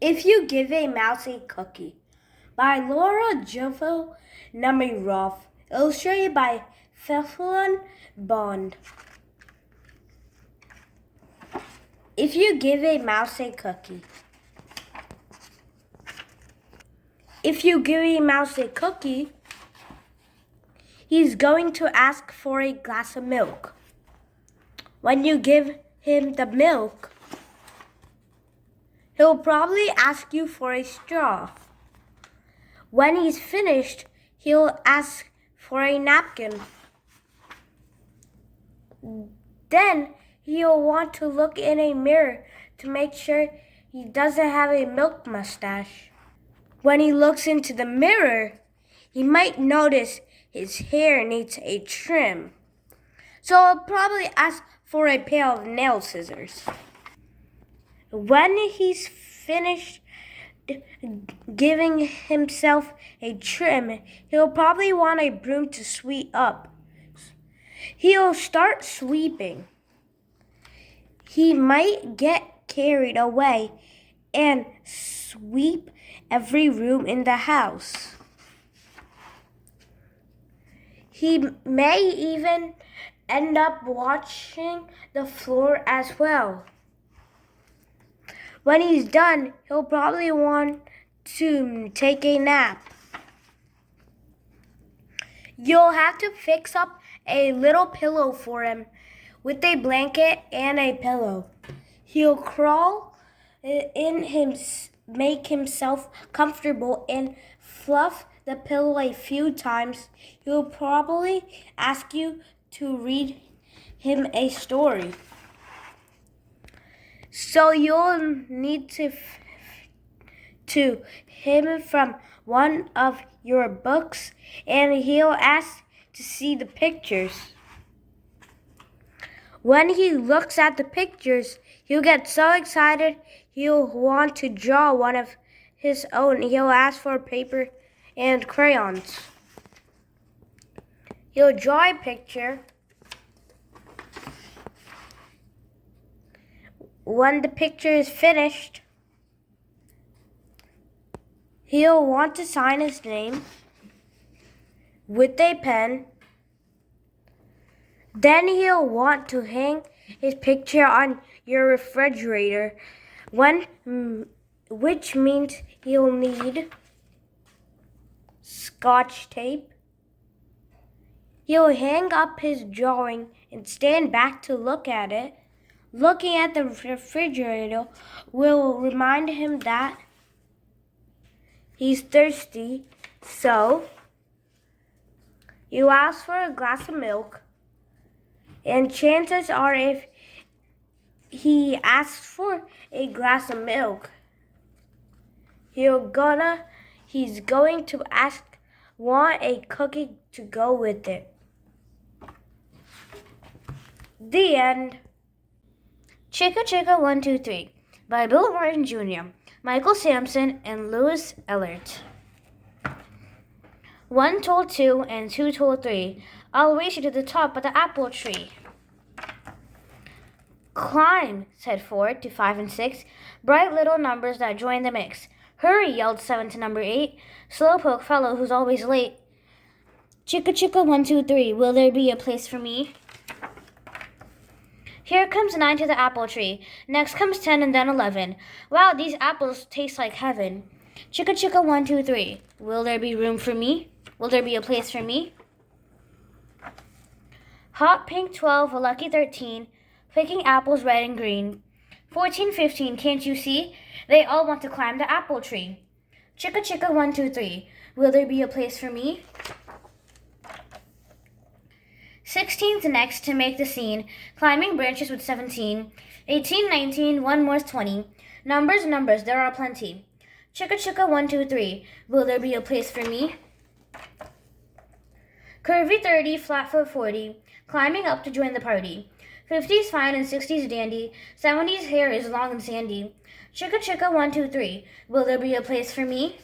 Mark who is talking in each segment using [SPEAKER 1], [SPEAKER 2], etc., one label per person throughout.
[SPEAKER 1] If You Give a Mouse a Cookie by Laura Jovo Namiroff, illustrated by Phelon Bond. If you give a mouse a cookie. If you give a mouse a cookie, he's going to ask for a glass of milk. When you give him the milk, he'll probably ask you for a straw. When he's finished, he'll ask for a napkin. Then he'll want to look in a mirror to make sure he doesn't have a milk mustache. When he looks into the mirror, he might notice his hair needs a trim. So he'll probably ask for a pair of nail scissors. When he's finished giving himself a trim, he'll probably want a broom to sweep up. He'll start sweeping. He might get carried away and sweep every room in the house. He may even end up washing the floor as well. When he's done, he'll probably want to take a nap. You'll have to fix up a little pillow for him with a blanket and a pillow. He'll crawl in make himself comfortable and fluff the pillow a few times. He'll probably ask you to read him a story. So you'll need to him from one of your books, and he'll ask to see the pictures. When he looks at the pictures, he'll get so excited he'll want to draw one of his own. He'll ask for paper and crayons. He'll draw a picture. When the picture is finished, he'll want to sign his name with a pen. Then he'll want to hang his picture on your refrigerator, which means he'll need Scotch tape. He'll hang up his drawing and stand back to look at it. Looking at the refrigerator will remind him that he's thirsty, so you ask for a glass of milk, and chances are if he asks for a glass of milk, he's going to want a cookie to go with it. The end. Chicka Chicka 1 2 3 by Bill Martin Jr., Michael Sampson, and Louis Ellert. 1 told 2 and 2 told 3. I'll race you to the top of the apple tree. Climb, said 4 to 5 and 6, bright little numbers that joined the mix. Hurry, yelled 7 to number 8, slowpoke fellow who's always late. Chicka Chicka 1 2 3, will there be a place for me? Here comes 9 to the apple tree. Next comes 10 and then 11. Wow, these apples taste like heaven. Chicka Chicka 1 2 3, will there be room for me? Will there be a place for me? Hot pink 12, a lucky 13, picking apples red and green. 14, 15, can't you see? They all want to climb the apple tree. Chicka Chicka 1 2 3, will there be a place for me? 16's next to make the scene, climbing branches with 17. 18, 19, one more's 20. Numbers, numbers, there are plenty. Chicka Chicka 1 2 3, will there be a place for me? Curvy 30, flatfoot 40, climbing up to join the party. 50's fine and 60's dandy, 70's hair is long and sandy. Chicka Chicka 1 2 3, will there be a place for me?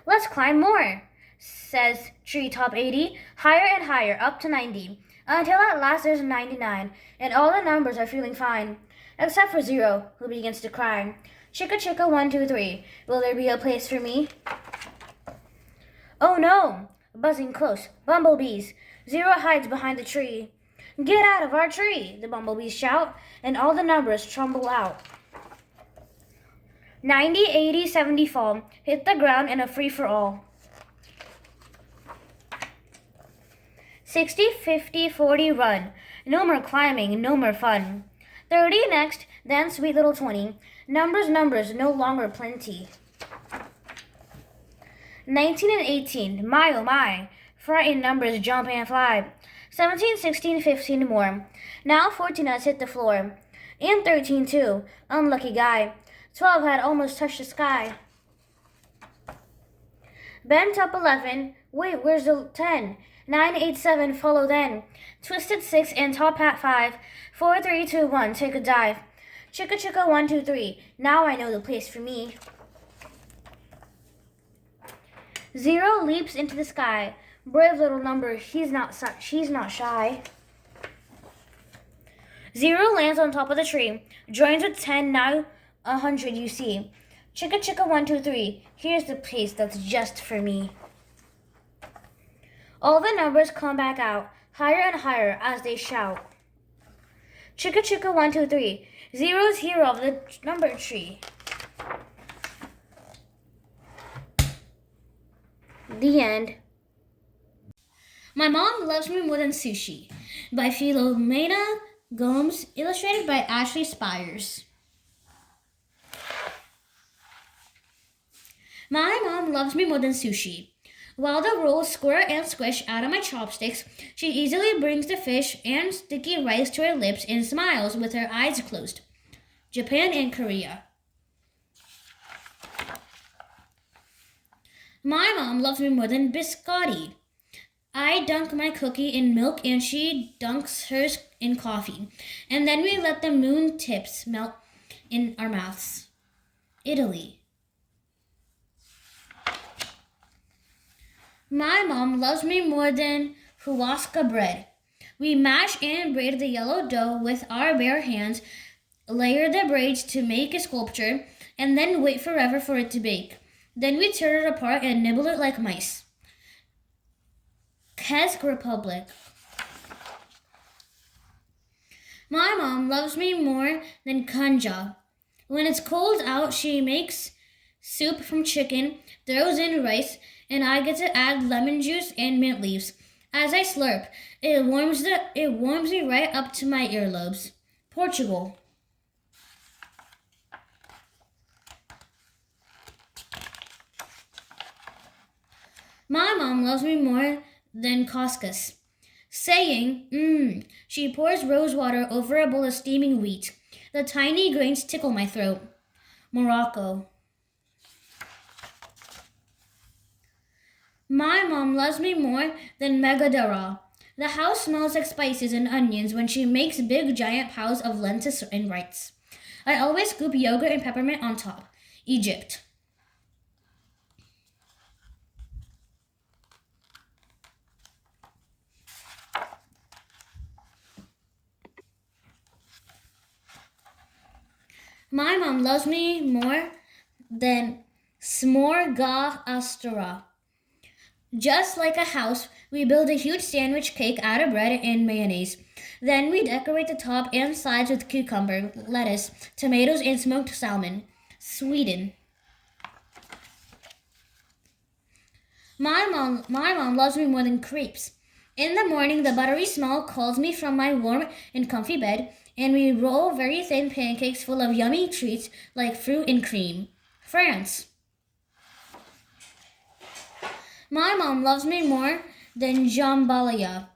[SPEAKER 1] Let's climb more, says treetop 80, higher and higher, up to 90, until at last there's 99, and all the numbers are feeling fine.
[SPEAKER 2] Except for Zero, who begins to cry. Chicka chicka 1, 2, 3. Will there be a place for me? Oh no! Buzzing close. Bumblebees. Zero hides behind the tree. Get out of our tree! The bumblebees shout, and all the numbers tremble out. 90, 80, 70 fall. Hit the ground in a free-for-all. 60, 50, 40 run. No more climbing, no more fun. 30 next, then sweet little 20. Numbers, numbers, no longer plenty. 19 and 18, my oh my. Frightened numbers jump and fly. 17, 16, 15 more. Now 14 has hit the floor. And 13 too. Unlucky guy. 12 had almost touched the sky. Bent up 11. Wait, where's the 10? 9, 8, 7, follow then. Twisted 6 and top hat 5. 4, 3, 2, 1, take a dive. Chicka chicka 1, 2, 3. Now I know the place for me. Zero leaps into the sky. Brave little number, she's not shy. Zero lands on top of the tree. Joins with 10, now 100 you see. Chicka chicka 1, 2, 3. Here's the place that's just for me. All the numbers come back out, higher and higher as they shout. Chicka chicka 1, 2, 3. Zero's hero of the number tree. The end. My Mom Loves Me More Than Sushi by Philomena Gomes, illustrated by Ashley Spires. My mom loves me more than sushi. While the rolls squirt and squish out of my chopsticks, she easily brings the fish and sticky rice to her lips and smiles with her eyes closed. Japan and Korea. My mom loves me more than biscotti. I dunk my cookie in milk and she dunks hers in coffee. And then we let the moon tips melt in our mouths. Italy. My mom loves me more than huasca bread. We mash and braid the yellow dough with our bare hands, layer the braids to make a sculpture, and then wait forever for it to bake. Then we tear it apart and nibble it like mice. Czech Republic. My mom loves me more than kanja. When it's cold out, she makes soup from chicken, throws in rice, and I get to add lemon juice and mint leaves. As I slurp, it warms me right up to my earlobes. Portugal. My mom loves me more than couscous. Saying, she pours rose water over a bowl of steaming wheat. The tiny grains tickle my throat. Morocco. My mom loves me more than megadara. The house smells like spices and onions when she makes big giant piles of lentils and rice. I always scoop yogurt and peppermint on top. Egypt. My mom loves me more than smorga astora. Just like a house, we build a huge sandwich cake out of bread and mayonnaise. Then we decorate the top and sides with cucumber, lettuce, tomatoes, and smoked salmon. Sweden. My mom loves me more than crepes. In the morning, the buttery smell calls me from my warm and comfy bed, and we roll very thin pancakes full of yummy treats like fruit and cream. France. My mom loves me more than jambalaya.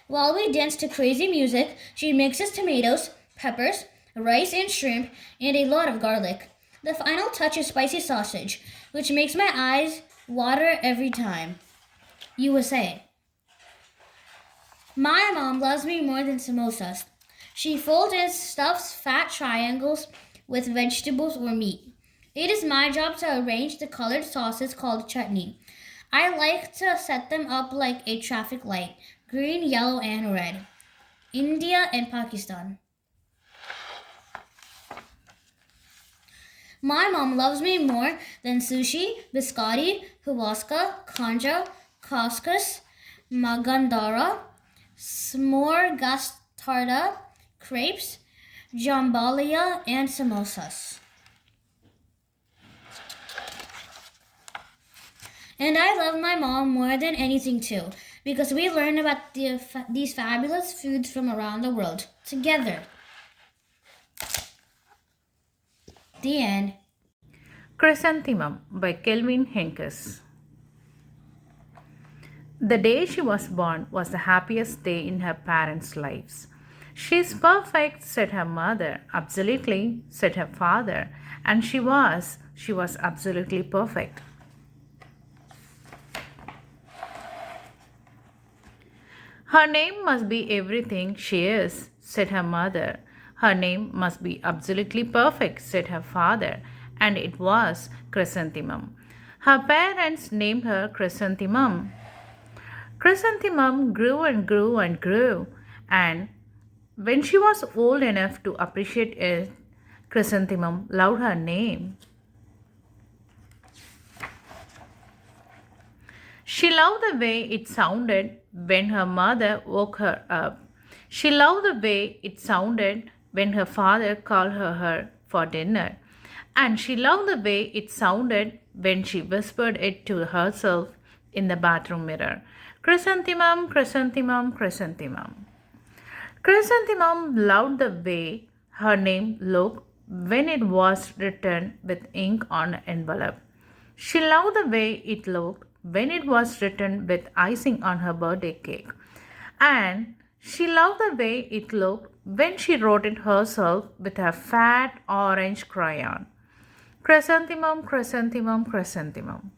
[SPEAKER 2] While we dance to crazy music, she mixes tomatoes, peppers, rice and shrimp, and a lot of garlic. The final touch is spicy sausage, which makes my eyes water every time. USA. My mom loves me more than samosas. She folds and stuffs fat triangles with vegetables or meat. It is my job to arrange the colored sauces called chutney. I like to set them up like a traffic light, green, yellow, and red. India and Pakistan. My mom loves me more than sushi, biscotti, huasca, concha, couscous, magandara, smorgastarda, crepes, jambalaya, and samosas. And I love my mom more than anything too, because we learn about these fabulous foods from around the world together. The end.
[SPEAKER 3] Chrysanthemum by Kelvin Henkes. The day she was born was the happiest day in her parents' lives. She's perfect, said her mother. Absolutely, said her father. And she was absolutely perfect. Her name must be everything she is, said her mother. Her name must be absolutely perfect, said her father, and it was Chrysanthemum. Her parents named her Chrysanthemum. Chrysanthemum grew and grew and grew, and when she was old enough to appreciate it, Chrysanthemum loved her name. She loved the way it sounded when her mother woke her up. She loved the way it sounded when her father called her for dinner. And she loved the way it sounded when she whispered it to herself in the bathroom mirror. Chrysanthemum, chrysanthemum, chrysanthemum. Chrysanthemum loved the way her name looked when it was written with ink on an envelope. She loved the way it looked when it was written with icing on her birthday cake. And she loved the way it looked when she wrote it herself with a fat orange crayon. Chrysanthemum, chrysanthemum, chrysanthemum.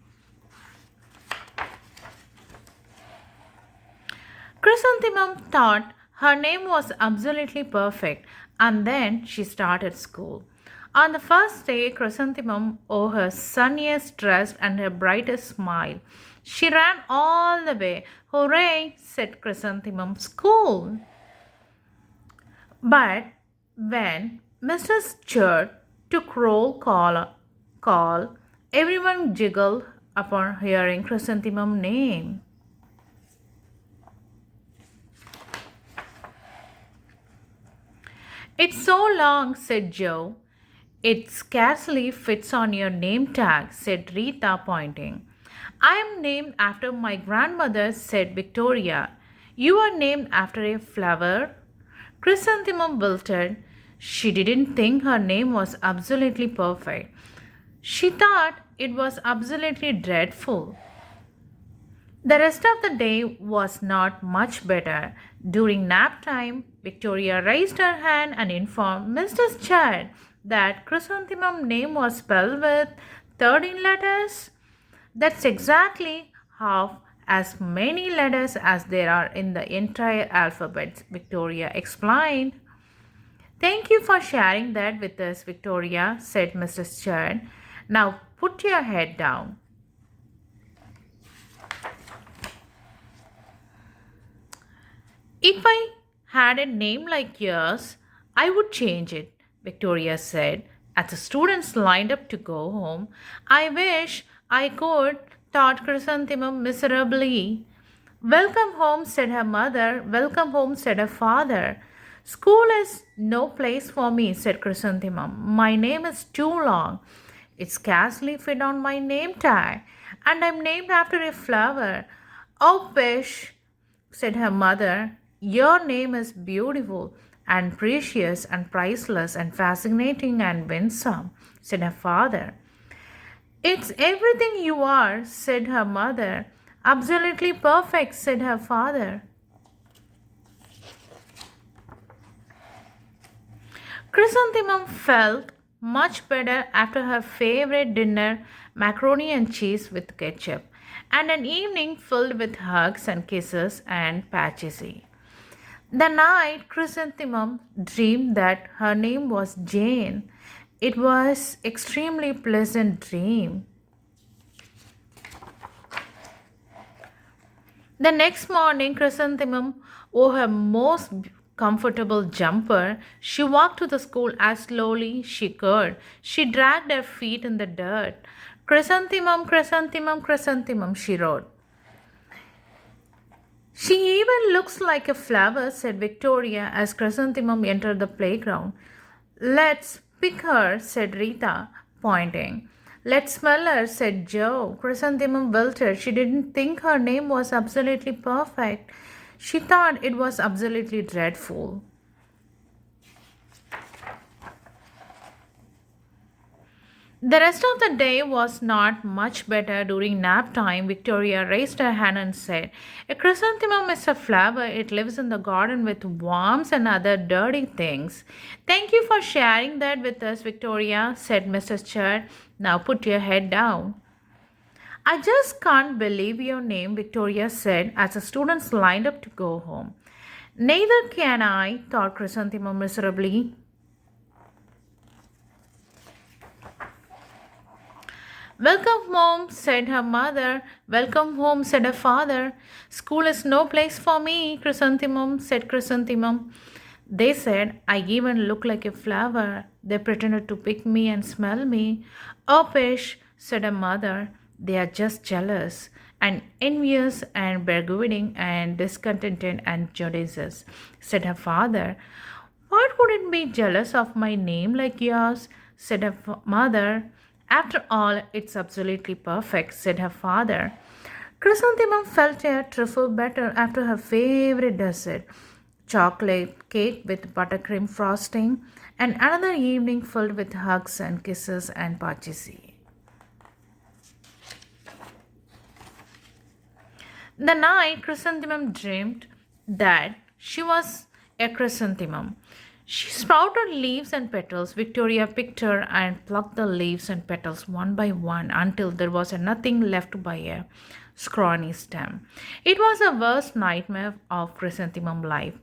[SPEAKER 3] Chrysanthemum thought her name was absolutely perfect, and then she started school. On the first day, Chrysanthemum wore her sunniest dress and her brightest smile. She ran all the way. Hooray, said Chrysanthemum, school! But when Mrs. Church took call, everyone giggled upon hearing Chrysanthemum's name. It's so long, said Joe. It scarcely fits on your name tag, said Rita, pointing. I am named after my grandmother, said Victoria. You are named after a flower? Chrysanthemum wilted. She didn't think her name was absolutely perfect. She thought it was absolutely dreadful. The rest of the day was not much better. During nap time, Victoria raised her hand and informed Mrs. Chad that Chrysanthemum's name was spelled with 13 letters. That's exactly half as many letters as there are in the entire alphabet, Victoria explained. Thank you for sharing that with us, Victoria, said Mrs. Chad. Now put your head down. If I had a name like yours, I would change it, Victoria said as the students lined up to go home. I wish I could, thought Chrysanthemum miserably. Welcome home, said her mother. Welcome home, said her father. School is no place for me, said Chrysanthemum. My name is too long. It scarcely fit on my name tag, and I'm named after a flower. Oh, pish, said her mother. Your name is beautiful and precious and priceless and fascinating and winsome, said her father. It's everything you are, said her mother. Absolutely perfect, said her father. Chrysanthemum felt much better after her favorite dinner, macaroni and cheese with ketchup, and an evening filled with hugs and kisses and patches. The night Chrysanthemum dreamed that her name was Jane. It was extremely pleasant dream. The next morning Chrysanthemum wore her most comfortable jumper. She walked to the school as slowly she could. She dragged her feet in the dirt. Chrysanthemum, chrysanthemum, chrysanthemum, she wrote. She even looks like a flower, said Victoria as Chrysanthemum entered the playground. Let's pick her, said Rita, pointing. Let's smell her, said Joe. Chrysanthemum wilted. She didn't think her name was absolutely perfect. She thought it was absolutely dreadful. The rest of the day was not much better. During nap time, Victoria raised her hand and said, a chrysanthemum is a flower. It lives in the garden with worms and other dirty things. Thank you for sharing that with us, Victoria, said Mrs. Church. Now put your head down. I just can't believe your name, Victoria said as the students lined up to go home. Neither can I, thought Chrysanthemum miserably. Welcome home, said her mother. Welcome home, said her father. School is no place for me, Chrysanthemum, said Chrysanthemum. They said, I even look like a flower. They pretended to pick me and smell me. Oh, pish, said her mother. They are just jealous and envious and bargaining and discontented and jealous, said her father. What wouldn't be jealous of my name like yours? Said her mother. After all, it's absolutely perfect, said her father. Chrysanthemum felt a trifle better after her favorite dessert, chocolate cake with buttercream frosting, and another evening filled with hugs and kisses and pachisi. The night Chrysanthemum dreamed that she was a chrysanthemum. She sprouted leaves and petals. Victoria picked her and plucked the leaves and petals one by one until there was nothing left but a scrawny stem. It was the worst nightmare of Chrysanthemum life.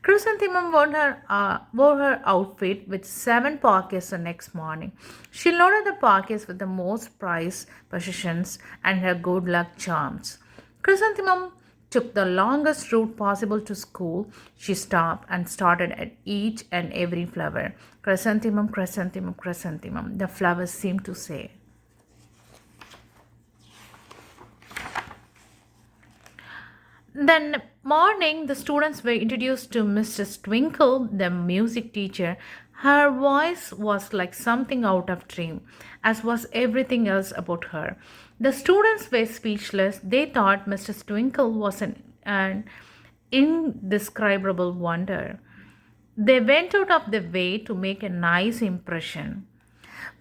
[SPEAKER 3] Chrysanthemum wore her outfit with 7 pockets the next morning. She loaded the pockets with the most prized possessions and her good luck charms. Chrysanthemum took the longest route possible to school. She stopped and started at each and every flower. Chrysanthemum, chrysanthemum, chrysanthemum, the flowers seemed to say. Then morning, the students were introduced to Mrs. Twinkle, the music teacher. Her voice was like something out of dream, as was everything else about her. The students were speechless. They thought Mrs. Twinkle was an indescribable wonder. They went out of their way to make a nice impression.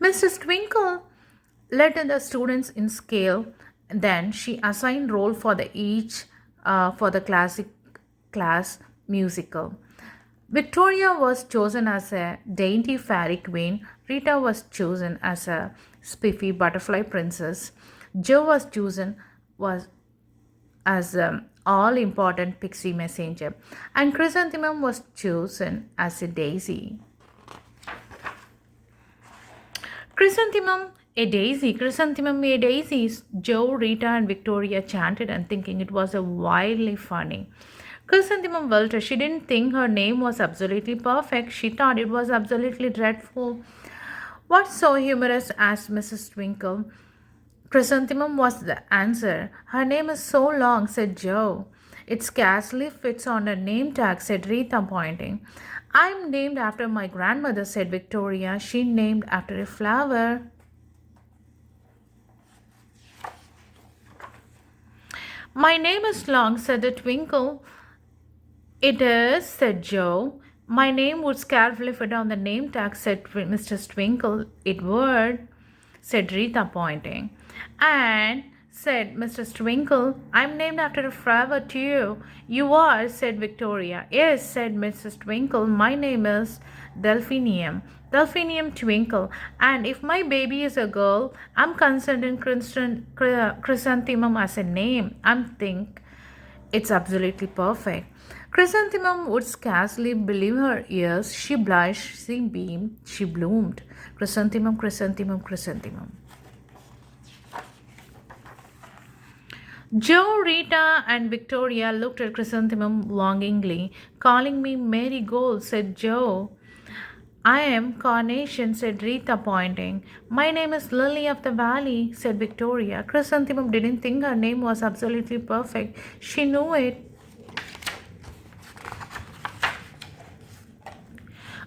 [SPEAKER 3] Mrs. Twinkle led the students in scale. Then she assigned role for the classic class musical. Victoria was chosen as a dainty fairy queen. Rita was chosen as a spiffy butterfly princess. Joe was chosen as all important pixie messenger, and Chrysanthemum was chosen as a daisy. Chrysanthemum, a daisy, chrysanthemum, a daisy. Joe, Rita, and Victoria chanted and thinking it was a wildly funny. Chrysanthemum wilted. She didn't think her name was absolutely perfect. She thought it was absolutely dreadful. What's so humorous? Asked Mrs. Twinkle. Chrysanthemum was the answer. Her name is so long, said Joe. It scarcely fits on a name tag, said Rita, pointing. I'm named after my grandmother, said Victoria. She named after a flower. My name is long, said the Twinkle. It is, said Joe. My name would scarcely fit on the name tag, said Mr. Twinkle. It would, said Rita, pointing. And, said Mr. Twinkle, I'm named after a flower too. You are, said Victoria. Yes, said Mrs. Twinkle. My name is Delphinium. Delphinium Twinkle. And if my baby is a girl, I'm considering Chrysanthemum as a name. I think it's absolutely perfect. Chrysanthemum would scarcely believe her ears. She blushed, she beamed, she bloomed. Chrysanthemum, chrysanthemum, chrysanthemum. Joe, Rita, and Victoria looked at Chrysanthemum longingly. Calling me Marigold, said Joe. I am Carnation, said Rita, pointing. My name is Lily of the Valley, said Victoria. Chrysanthemum didn't think her name was absolutely perfect. She knew it.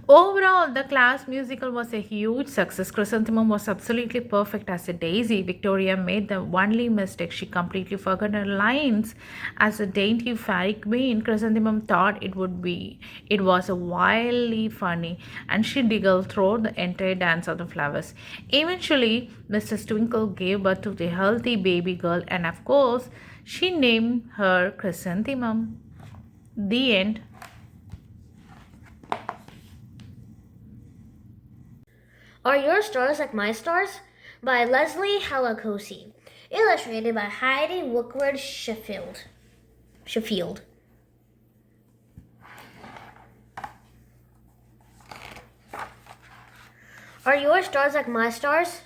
[SPEAKER 3] Overall, the class musical was a huge success. Chrysanthemum was absolutely perfect as a daisy. Victoria made the only mistake. She completely forgot her lines. As a dainty fairy queen, Chrysanthemum thought it would be. It was wildly funny, and she giggled throughout the entire dance of the flowers. Eventually, Mrs. Twinkle gave birth to the healthy baby girl, and of course, she named her Chrysanthemum. The end.
[SPEAKER 2] Are Your Stars Like My Stars? By Leslie Halakosi. Illustrated by Heidi Woodward Sheffield. Are your stars like my stars?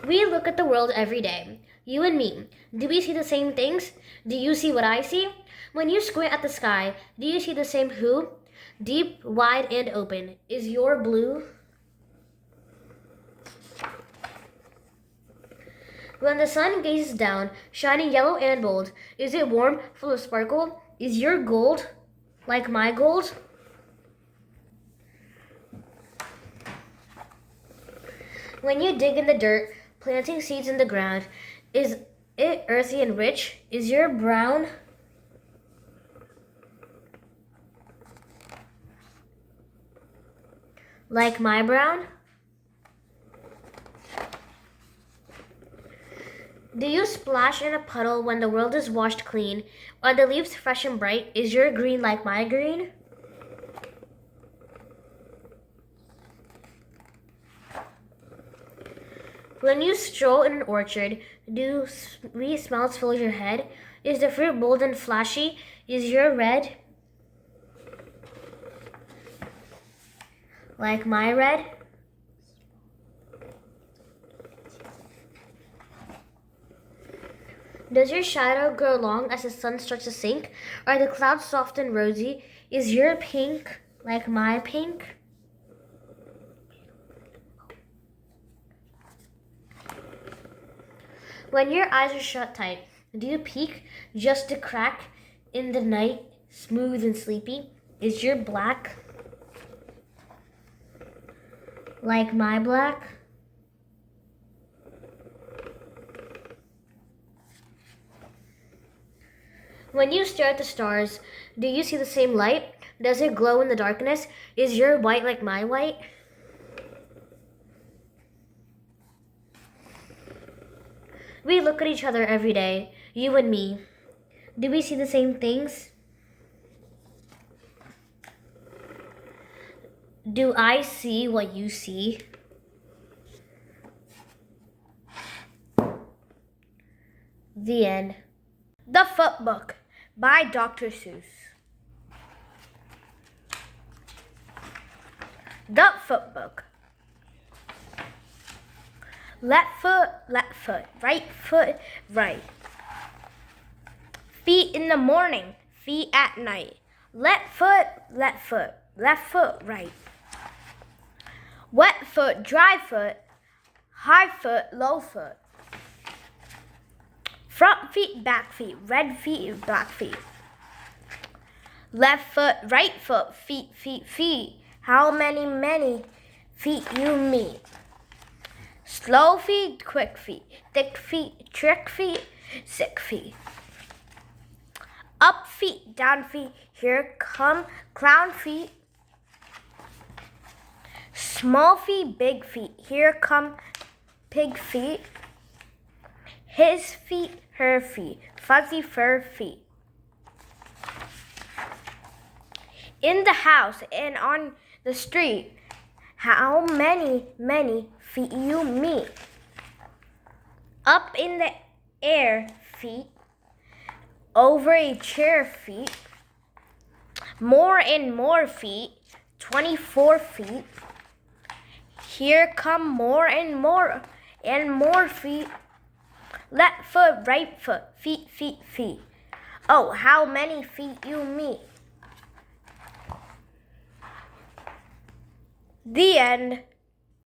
[SPEAKER 2] We look at the world every day. You and me. Do we see the same things? Do you see what I see? When you squint at the sky, do you see the same who? Deep, wide, and open. Is your blue? When the sun gazes down, shining yellow and bold, is it warm, full of sparkle? Is your gold like my gold? When you dig in the dirt, planting seeds in the ground, is it earthy and rich? Is your brown like my brown? Do you splash in a puddle when the world is washed clean? Are the leaves fresh and bright? Is your green like my green? When you stroll in an orchard, do sweet smells fill your head? Is the fruit bold and flashy? Is your red like my red? Does your shadow grow long as the sun starts to sink? Are the clouds soft and rosy? Is your pink like my pink? When your eyes are shut tight, do you peek just to crack in the night, smooth and sleepy? Is your black like my black? When you stare at the stars, do you see the same light? Does it glow in the darkness? Is your white like my white? We look at each other every day, you and me. Do we see the same things? Do I see what you see? The end.
[SPEAKER 1] The Foot Book by Dr. Seuss. The Foot Book. Left foot, right. Feet in the morning, feet at night. Left foot, right. Wet foot, dry foot, high foot, low foot. Front feet, back feet, red feet, black feet. Left foot, right foot, feet. How many feet you meet? Slow feet, quick feet, thick feet, trick feet, sick feet. Up feet, down feet, here come clown feet. Small feet, big feet, here come pig feet. His feet, her feet, fuzzy fur feet. In the house and on the street, how many feet you meet? Up in the air, feet. Over a chair, feet. More and more feet, 24 feet. Here come more and more and more feet. Left foot, right foot, feet, feet, feet. Oh, how many feet you meet. The end.